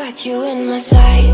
got you in my sight.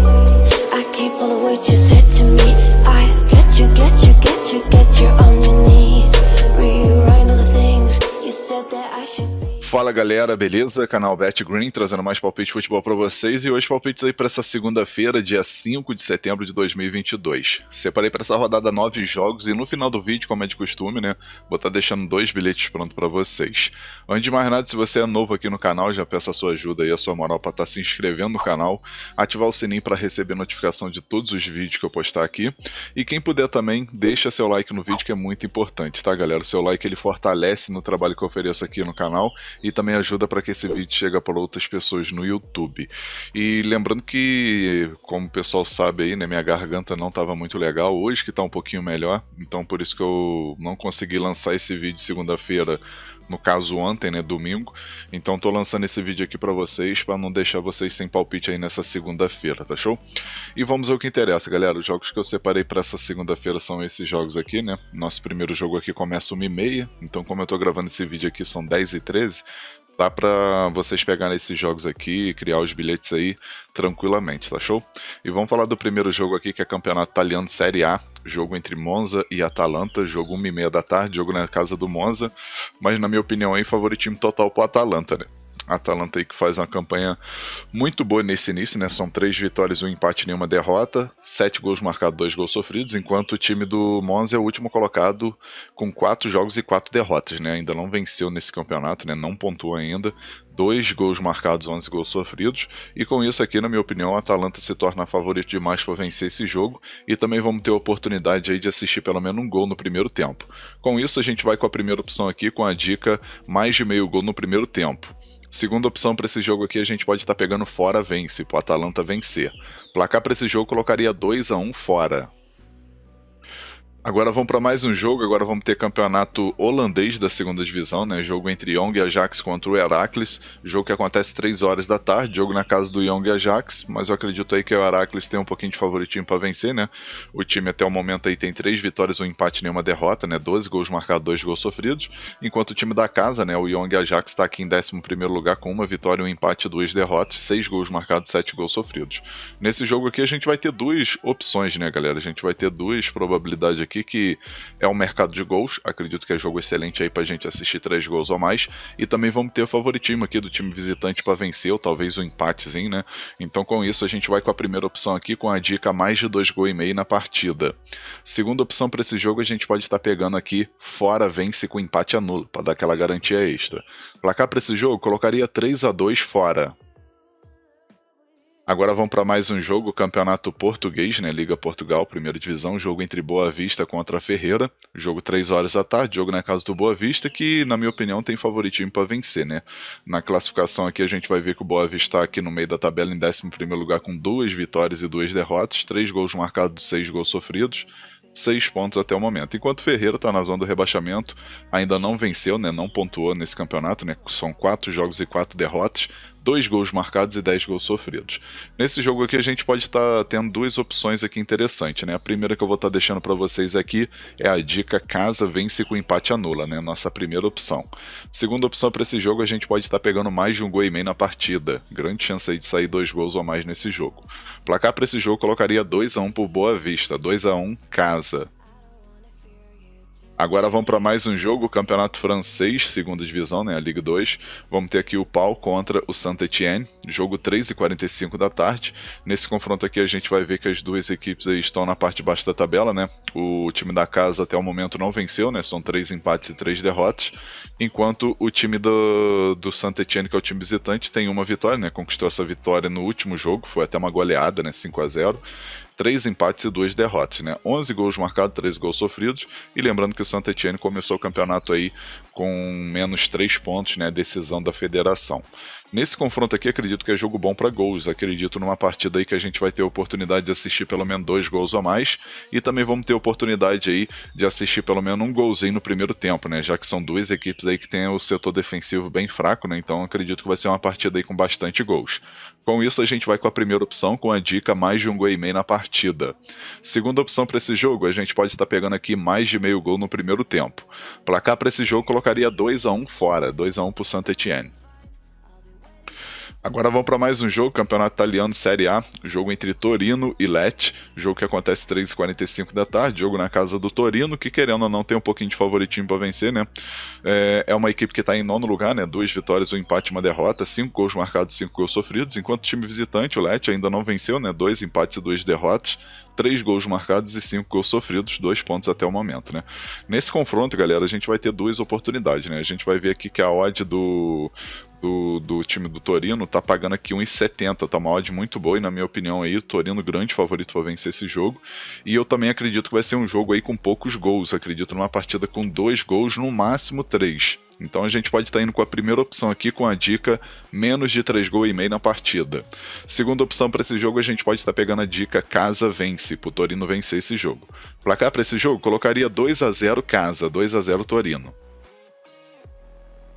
I keep all the words you said to me. I get you on your knees. Rewrite all the things you said that I should be. Fala galera, beleza? Canal BetGreen trazendo mais palpite de futebol para vocês e hoje palpites aí para essa segunda-feira, dia 5 de setembro de 2022. Separei para essa rodada 9 jogos e no final do vídeo, como é de costume, né, vou estar deixando 2 bilhetes prontos para vocês. Antes de mais nada, se você é novo aqui no canal, já peço a sua ajuda e a sua moral para estar se inscrevendo no canal, ativar o sininho para receber notificação de todos os vídeos que eu postar aqui e quem puder também, deixa seu like no vídeo que é muito importante, tá galera? O seu like ele fortalece no trabalho que eu ofereço aqui no canal e também ajuda para que esse vídeo chegue para outras pessoas no YouTube. E lembrando que, como o pessoal sabe aí, né, minha garganta não estava muito legal, hoje que está um pouquinho melhor, então por isso que eu não consegui lançar esse vídeo segunda-feira, no caso ontem, né, domingo, então tô lançando esse vídeo aqui para vocês, para não deixar vocês sem palpite aí nessa segunda-feira, tá show? E vamos ao que interessa, galera, os jogos que eu separei para essa segunda-feira são esses jogos aqui, né, nosso primeiro jogo aqui começa 1h30, então como eu tô gravando esse vídeo aqui são 10h13, dá pra vocês pegarem esses jogos aqui e criar os bilhetes aí tranquilamente, tá show? E vamos falar do primeiro jogo aqui, que é Campeonato Italiano Série A, jogo entre Monza e Atalanta, jogo 1h30 da tarde, jogo na casa do Monza, mas na minha opinião aí, favoritismo total pro Atalanta, né? A Atalanta aí que faz uma campanha muito boa nesse início, né? São 3 vitórias, 1 empate e nenhuma derrota, 7 gols marcados, 2 gols sofridos, enquanto o time do Monza é o último colocado com 4 jogos e 4 derrotas, né? Ainda não venceu nesse campeonato, né? Não pontuou ainda, 2 gols marcados, 11 gols sofridos, e com isso aqui, na minha opinião, a Atalanta se torna favorito demais para vencer esse jogo, e também vamos ter a oportunidade aí de assistir pelo menos um gol no primeiro tempo. Com isso a gente vai com a primeira opção aqui, com a dica mais de meio gol no primeiro tempo. Segunda opção para esse jogo aqui, a gente pode estar pegando fora vence, para o Atalanta vencer. Placar para esse jogo colocaria 2-1 fora. Agora vamos para mais um jogo, agora vamos ter campeonato holandês da segunda divisão, né? Jogo entre Young e Ajax contra o Heracles, jogo que acontece 3 horas da tarde, jogo na casa do Young e Ajax, mas eu acredito aí que o Heracles tem um pouquinho de favoritismo para vencer, né? O time até o momento aí tem 3 vitórias, 1 empate e nenhuma derrota, né? 12 gols marcados, 2 gols sofridos, enquanto o time da casa, né? O Young Ajax está aqui em 11º lugar com 1 vitória, 1 empate e 2 derrotas, 6 gols marcados, 7 gols sofridos. Nesse jogo aqui a gente vai ter 2 opções, né galera? A gente vai ter 2 probabilidades aqui, que é o mercado de gols, acredito que é jogo excelente aí pra gente assistir 3 gols ou mais, e também vamos ter o favoritismo aqui do time visitante para vencer, ou talvez um empatezinho, né? Então com isso a gente vai com a primeira opção aqui, com a dica mais de 2,5 gols na partida. Segunda opção para esse jogo a gente pode estar pegando aqui, fora vence com empate anula, para dar aquela garantia extra. Placar para esse jogo, colocaria 3-2 fora. Agora vamos para mais um jogo, Campeonato Português, né? Liga Portugal, primeira divisão, jogo entre Boa Vista contra Ferreira, jogo 3 horas da tarde, jogo na casa do Boa Vista, que na minha opinião tem favoritismo para vencer, né? Na classificação aqui a gente vai ver que o Boa Vista está aqui no meio da tabela em 11º lugar com 2 vitórias e 2 derrotas, 3 gols marcados, 6 gols sofridos, 6 pontos até o momento, enquanto Ferreira está na zona do rebaixamento, ainda não venceu, né, não pontuou nesse campeonato, né, são 4 jogos e 4 derrotas, 2 gols marcados e 10 gols sofridos. Nesse jogo aqui a gente pode estar tendo 2 opções aqui interessantes, né? A primeira que eu vou estar deixando para vocês aqui é a dica casa vence com empate anula, né? Nossa primeira opção. Segunda opção para esse jogo, a gente pode estar pegando mais de 1,5 gols na partida. Grande chance aí de sair 2 gols ou mais nesse jogo. Placar para esse jogo colocaria 2-1 por Boa Vista, 2-1 casa. Agora vamos para mais um jogo, Campeonato Francês, segunda divisão, né, a Ligue 2. Vamos ter aqui o Pau contra o Saint-Étienne, jogo 3h45 da tarde. Nesse confronto aqui a gente vai ver que as duas equipes aí estão na parte de baixo da tabela, né? O time da casa até o momento não venceu, né? São 3 empates e 3 derrotas. Enquanto o time do Saint-Étienne, que é o time visitante, tem 1 vitória, né? Conquistou essa vitória no último jogo, foi até uma goleada, né? 5-0. 3 empates e 2 derrotas, né? 11 gols marcados, 13 gols sofridos. E lembrando que o Saint-Étienne começou o campeonato aí com menos 3 pontos, né? Decisão da federação. Nesse confronto aqui, acredito que é jogo bom para gols. Acredito numa partida aí que a gente vai ter a oportunidade de assistir pelo menos 2 gols ou mais. E também vamos ter a oportunidade aí de assistir pelo menos um golzinho no primeiro tempo, né? Já que são 2 equipes aí que tem o setor defensivo bem fraco, né? Então acredito que vai ser uma partida aí com bastante gols. Com isso a gente vai com a primeira opção, com a dica mais de 1,5 gols na partida. Segunda opção para esse jogo, a gente pode estar pegando aqui mais de meio gol no primeiro tempo. Placar para esse jogo colocaria 2-1 fora, 2-1 para o Saint-Étienne. Agora vamos para mais um jogo, Campeonato Italiano Série A, jogo entre Torino e Lecce, jogo que acontece 3h45 da tarde, jogo na casa do Torino, que querendo ou não tem um pouquinho de favoritismo para vencer, né? É uma equipe que está em nono lugar, né? 2 vitórias, 1 empate e 1 derrota, 5 gols marcados, 5 gols sofridos, enquanto o time visitante, o Lecce, ainda não venceu, né? 2 empates e 2 derrotas, 3 gols marcados e 5 gols sofridos, 2 pontos até o momento, né? Nesse confronto, galera, a gente vai ter 2 oportunidades, né? A gente vai ver aqui que a odd do time do Torino tá pagando aqui 1,70, tá uma odd muito boa e na minha opinião aí, o Torino grande favorito para vencer esse jogo, e eu também acredito que vai ser um jogo aí com poucos gols, acredito numa partida com 2 gols, no máximo 3. Então a gente pode estar indo com a primeira opção aqui com a dica menos de 3 gols e meio na partida. Segunda opção para esse jogo a gente pode estar pegando a dica casa vence, pro Torino vencer esse jogo. Placar para esse jogo colocaria 2-0 casa, 2-0 Torino.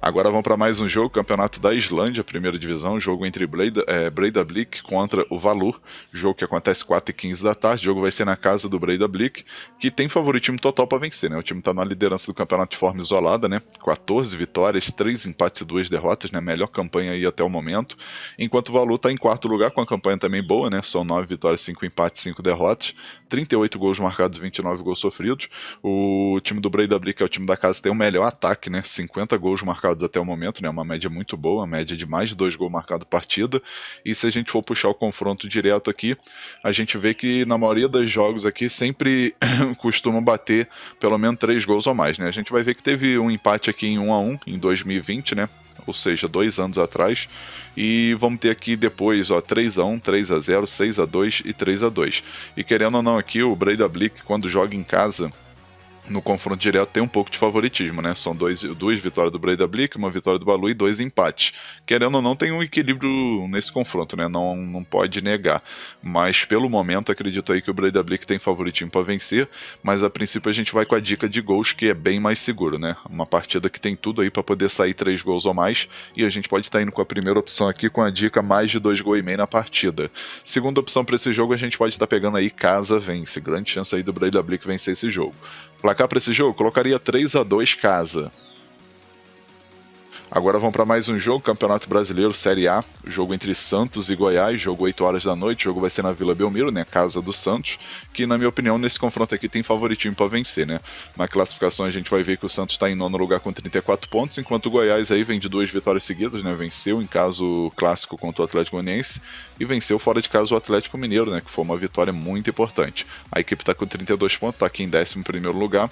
Agora vamos para mais um jogo, Campeonato da Islândia, primeira divisão, jogo entre Breiðablik contra o Valur, jogo que acontece 4h15 da tarde, o jogo vai ser na casa do Breiðablik, que tem favoritismo total para vencer, né? O time está na liderança do campeonato de forma isolada, né? 14 vitórias, 3 empates e 2 derrotas, né? Melhor campanha aí até o momento, enquanto o Valur está em quarto lugar com a campanha também boa, né? São 9 vitórias, 5 empates, 5 derrotas, 38 gols marcados, 29 gols sofridos. O time do Breiðablik, que é o time da casa, tem o melhor ataque, né? 50 gols marcados até o momento, né? Uma média muito boa, uma média de mais de 2 gols marcados por partida. E se a gente for puxar o confronto direto aqui, a gente vê que na maioria dos jogos aqui sempre costuma bater pelo menos 3 gols ou mais, né? A gente vai ver que teve um empate aqui em 1-1 em 2020, né? Ou seja, 2 anos atrás, e vamos ter aqui depois, ó, 3-1, 3-0, 6-2 e 3-2. E querendo ou não aqui, o Breiðablik, quando joga em casa, no confronto direto tem um pouco de favoritismo, né? São 2 vitórias do Breiðablik, 1 vitória do Valur e 2 empates. Querendo ou não, tem um equilíbrio nesse confronto, né? Não pode negar. Mas pelo momento, acredito aí que o Breiðablik tem favoritismo para vencer, mas a princípio a gente vai com a dica de gols, que é bem mais seguro, né? Uma partida que tem tudo aí para poder sair 3 gols ou mais, e a gente pode estar indo com a primeira opção aqui com a dica mais de 2 gols e meio na partida. Segunda opção para esse jogo, a gente pode estar pegando aí casa vence. Grande chance aí do Breiðablik vencer esse jogo. Placar para esse jogo, colocaria 3-2 casa. Agora vamos para mais um jogo, Campeonato Brasileiro Série A, jogo entre Santos e Goiás, jogo 8 horas da noite, o jogo vai ser na Vila Belmiro, né, casa do Santos, que na minha opinião nesse confronto aqui tem favoritismo para vencer, né. Na classificação a gente vai ver que o Santos está em nono lugar com 34 pontos, enquanto o Goiás aí vem de 2 vitórias seguidas, né, venceu em caso clássico contra o Atlético Goianiense e venceu fora de casa o Atlético Mineiro, né, que foi uma vitória muito importante. A equipe está com 32 pontos, está aqui em 11º lugar,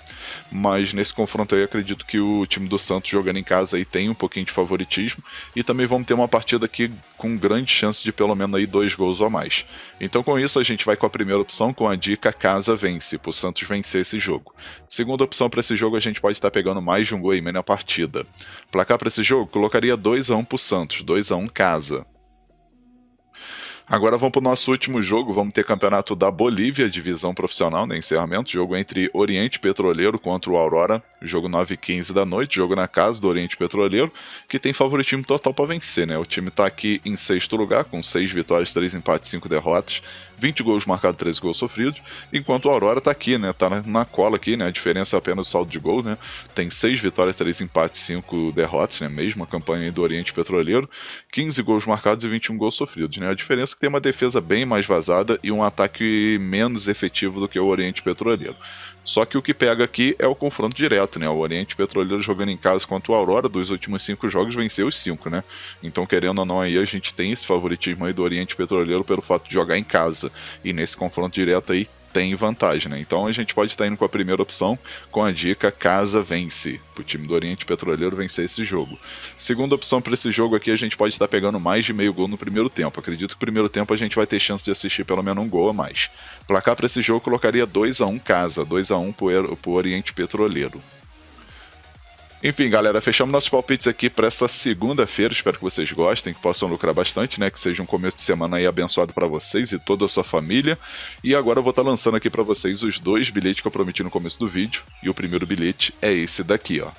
mas nesse confronto aí eu acredito que o time do Santos jogando em casa aí tem um pouquinho de favoritismo, e também vamos ter uma partida aqui com grande chance de pelo menos aí 2 gols ou mais. Então com isso a gente vai com a primeira opção com a dica casa vence, para o Santos vencer esse jogo. Segunda opção para esse jogo, a gente pode estar pegando mais de 1 gol e meio na partida. Placar para esse jogo, colocaria 2-1 para o Santos, 2-1 casa. Agora vamos para o nosso último jogo, vamos ter campeonato da Bolívia, divisão profissional, né, encerramento, jogo entre Oriente Petroleiro contra o Aurora, jogo 9h15 da noite, jogo na casa do Oriente Petroleiro, que tem favoritismo total para vencer, né, o time está aqui em 6º lugar, com 6 vitórias, 3 empates, 5 derrotas, 20 gols marcados, 13 gols sofridos, enquanto o Aurora está aqui, né, tá na cola aqui, né, a diferença é apenas o saldo de gol, né, tem 6 vitórias, 3 empates, 5 derrotas, né, mesma campanha do Oriente Petroleiro, 15 gols marcados e 21 gols sofridos, né, a diferença é que tem uma defesa bem mais vazada e um ataque menos efetivo do que o Oriente Petroleiro. Só que o que pega aqui é o confronto direto, né? O Oriente Petroleiro jogando em casa contra o Aurora, dos últimos 5 jogos venceu os 5, né? Então, querendo ou não, aí a gente tem esse favoritismo aí do Oriente Petroleiro pelo fato de jogar em casa. E nesse confronto direto aí tem vantagem, né? Então a gente pode estar indo com a primeira opção com a dica casa vence, para o time do Oriente Petroleiro vencer esse jogo. Segunda opção para esse jogo aqui, a gente pode estar pegando mais de meio gol no primeiro tempo. Acredito que no primeiro tempo a gente vai ter chance de assistir pelo menos 1 gol a mais. Placar para esse jogo colocaria 2-1 casa, 2-1 para o Oriente Petroleiro. Enfim, galera, fechamos nossos palpites aqui para essa segunda-feira. Espero que vocês gostem, que possam lucrar bastante, né? Que seja um começo de semana aí abençoado para vocês e toda a sua família. E agora eu vou estar lançando aqui para vocês os 2 bilhetes que eu prometi no começo do vídeo. E o primeiro bilhete é esse daqui, ó.